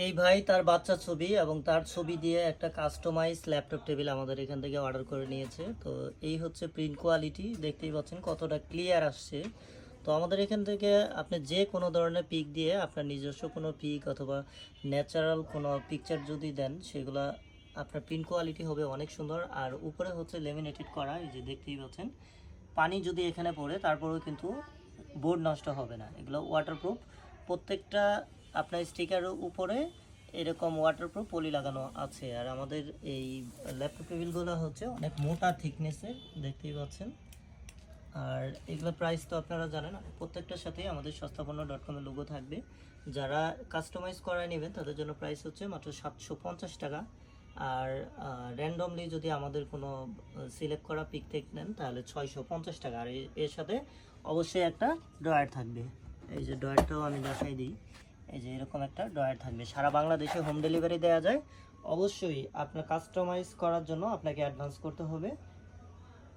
এই ভাই তার বাচ্চার ছবি এবং তার ছবি দিয়ে একটা কাস্টমাইজ ল্যাপটপ টেবিল আমাদের এখান থেকে অর্ডার করে নিয়েছে। তো এই হচ্ছে প্রিন্ট কোয়ালিটি, দেখতেই পাচ্ছেন কতটা ক্লিয়ার আসছে। তো আমাদের এখান থেকে আপনি যে কোনো ধরনের পিক দিয়ে আপনার নিজস্ব কোনো পিক অথবা ন্যাচারাল কোনো পিকচার যদি দেন, সেগুলা আপনার প্রিন্ট কোয়ালিটি হবে অনেক সুন্দর। আর উপরে হচ্ছে লেমিনেটেড করা, এই যে দেখতেই পাচ্ছেন। পানি যদি এখানে পড়ে তারপরেও কিন্তু বোর্ড নষ্ট হবে না, এগুলো ওয়াটারপ্রুফ। প্রত্যেকটা আপনার স্টিকারের উপরে এরকম ওয়াটারপ্রুফ পলি লাগানো আছে। আর আমাদের এই ল্যাপটপ টেবিলগুলো হচ্ছে অনেক মোটা থিকনেসের, দেখতেই পাচ্ছেন। আর এগুলো প্রাইস তো আপনারা জানেন, প্রত্যেকটার সাথেই আমাদের সস্তাপন্ন.com এর লোগো থাকবে। যারা কাস্টমাইজ করায় নেবেন তাদের জন্য প্রাইস হচ্ছে মাত্র 750 টাকা। আর র্যান্ডমলি যদি আমাদের কোনো সিলেক্ট করা পিক থেকে নেন তাহলে 650 টাকা। আর এর সাথে অবশ্যই একটা ড্রয়ার থাকবে। এই যে ড্রয়ারটাও আমি দেখাই দিই, এই যে এরকম একটা ড্রয়ার থাকবে। সারা বাংলাদেশে হোম ডেলিভারি দেওয়া যায়। অবশ্যই আপনার কাস্টমাইজ করার জন্য আপনাকে অ্যাডভান্স করতে হবে।